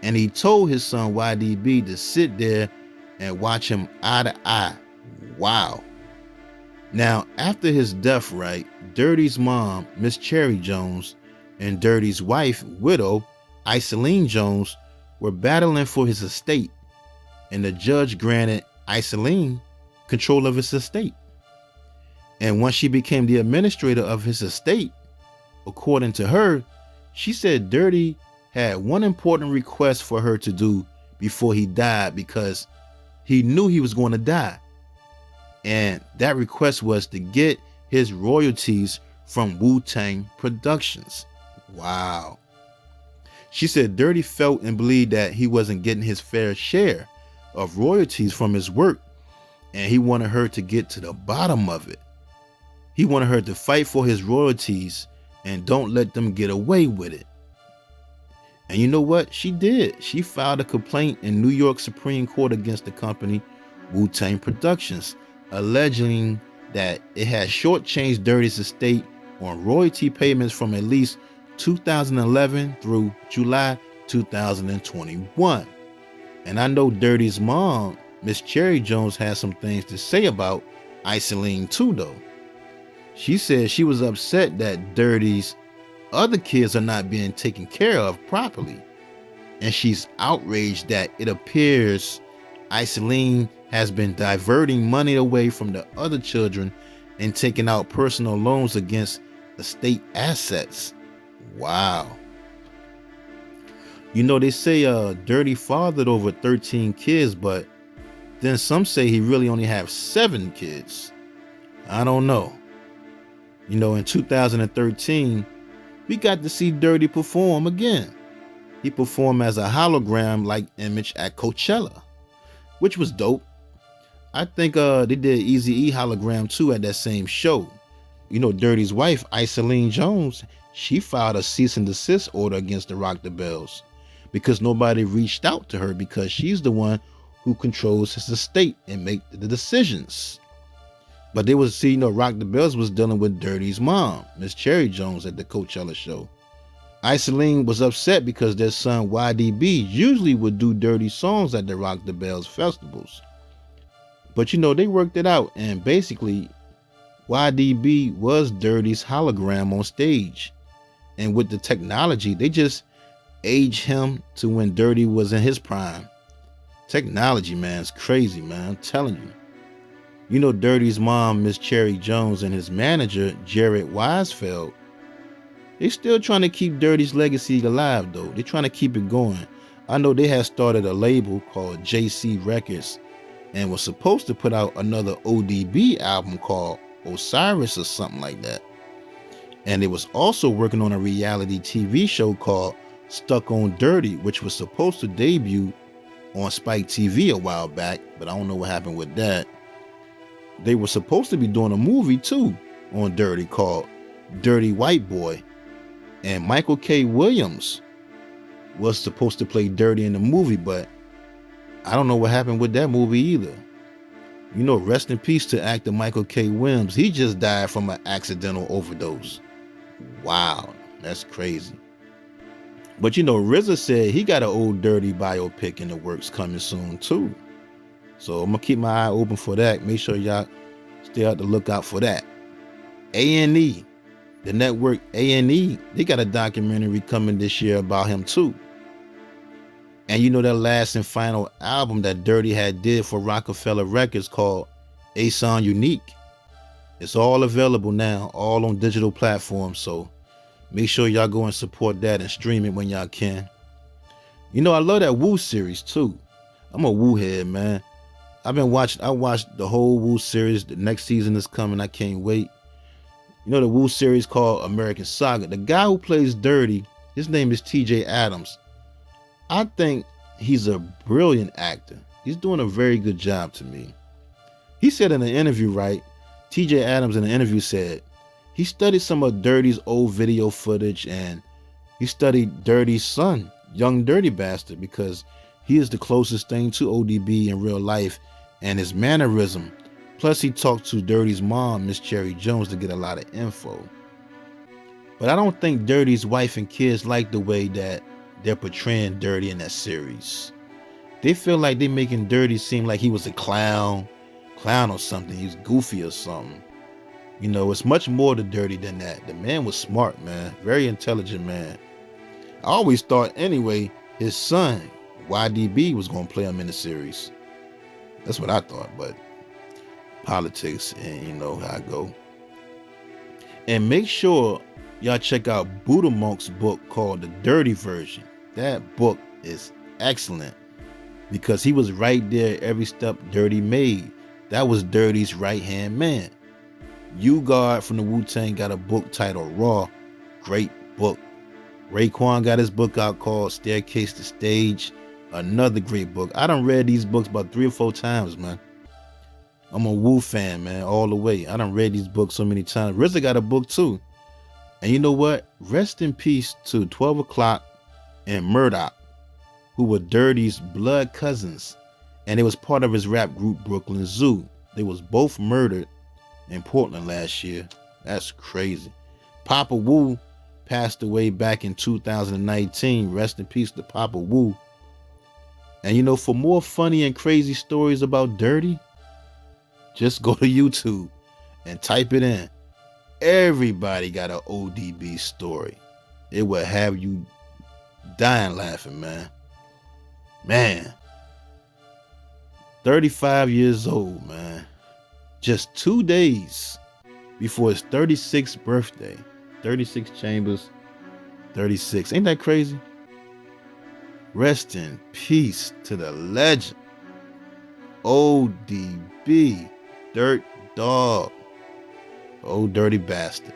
And he told his son YDB to sit there and watch him eye to eye. Wow. Now, after his death, right, Dirty's mom, Miss Cherry Jones, and Dirty's wife, widow, Iseline Jones, were battling for his estate. And the judge granted Iseline control of his estate. And once she became the administrator of his estate, according to her, she said Dirty had one important request for her to do before he died because he knew he was going to die. And that request was to get his royalties from Wu-Tang Productions. Wow. She said Dirty felt and believed that he wasn't getting his fair share of royalties from his work, and he wanted her to get to the bottom of it. He wanted her to fight for his royalties and don't let them get away with it. And you know what? She did. She filed a complaint in New York Supreme Court against the company Wu-Tang Productions, alleging that it had shortchanged Dirty's estate on royalty payments from at least 2011 through July 2021. And I know Dirty's mom, Miss Cherry Jones, had some things to say about Iseline too, though. She said she was upset that Dirty's other kids are not being taken care of properly. And she's outraged that it appears Iseline has been diverting money away from the other children and taking out personal loans against estate assets. Wow. You know, they say Dirty fathered over 13 kids, but then some say he really only have 7 kids. I don't know. You know, in 2013, we got to see Dirty perform again. He performed as a hologram-like image at Coachella, which was dope. I think they did Eazy-E hologram too at that same show. You know, Dirty's wife, Iseline Jones, she filed a cease and desist order against the Rock the Bells because nobody reached out to her because she's the one who controls his estate and make the decisions. But they was, you know, Rock the Bells was dealing with Dirty's mom, Miss Cherry Jones, at the Coachella show. Iseline was upset because their son YDB usually would do Dirty songs at the Rock the Bells festivals. But you know, they worked it out, and basically YDB was Dirty's hologram on stage. And with the technology, they just aged him to when Dirty was in his prime. Technology, man, is crazy, man, I'm telling you. You know, Dirty's mom, Miss Cherry Jones, and his manager, Jared Weisfeld, they still trying to keep Dirty's legacy alive, though. They're trying to keep it going. I know they had started a label called JC Records and was supposed to put out another ODB album called Osiris or something like that. And it was also working on a reality TV show called Stuck on Dirty, which was supposed to debut on Spike TV a while back, but I don't know what happened with that. They were supposed to be doing a movie too on Dirty called Dirty White Boy, and Michael K. Williams was supposed to play Dirty in the movie, but I don't know what happened with that movie either. You know, rest in peace to actor Michael K. Williams. He just died from an accidental overdose. Wow, that's crazy. But you know, RZA said he got an old Dirty biopic in the works coming soon too. So I'm gonna keep my eye open for that. Make sure y'all stay out the lookout for that. A&E, the network A&E, they got a documentary coming this year about him too. And you know, that last and final album that Dirty had did for Rockefeller Records called A Song Unique, it's all available now, all on digital platforms. So Make sure y'all go and support that and stream it when y'all can. You know, I love that Wu series too. I'm a Wu head, man. I watched the whole Wu series. The next season is coming. I can't wait. You know the Wu series called American Saga. The guy who plays Dirty, his name is TJ Adams. I think he's a brilliant actor. He's doing a very good job to me. He said in an interview, right? TJ Adams in an interview said he studied some of Dirty's old video footage and he studied Dirty's son, Young Dirty Bastard, because he is the closest thing to ODB in real life and his mannerism. Plus, he talked to Dirty's mom, Miss Cherry Jones, to get a lot of info. But I don't think Dirty's wife and kids like the way that they're portraying Dirty in that series. They feel like they're making Dirty seem like he was a clown or something. He's goofy or something. You know, it's much more to Dirty than that. The man was smart, man. Very intelligent man. I always thought, anyway, his son, YDB, was going to play him in the series. That's what I thought, but politics and you know how I go. And make sure y'all check out Buddha Monk's book called The Dirty Version. That book is excellent because he was right there every step Dirty made. That was Dirty's right-hand man. U-God from the Wu-Tang got a book titled Raw. Great book. Raekwon got his book out called Staircase to Stage. Another great book. I done read these books about 3 or 4 times, man. I'm a Wu fan, man, all the way. I done read these books so many times. RZA got a book too. And you know what? Rest in peace to 12 O'Clock and Murdoch, who were Dirty's blood cousins. And it was part of his rap group Brooklyn Zoo. They was both murdered in Portland last year. That's crazy. Papa Wu passed away back in 2019. Rest in peace to Papa Wu. And you know, for more funny and crazy stories about Dirty, just go to YouTube and type it in. Everybody got an ODB story. It will have you dying laughing, man. Man. 35 years old, man. Just 2 days before his 36th birthday. 36 Chambers, 36. Ain't that crazy? Rest in peace to the legend. ODB. Dirt Dog. Old dirty bastard.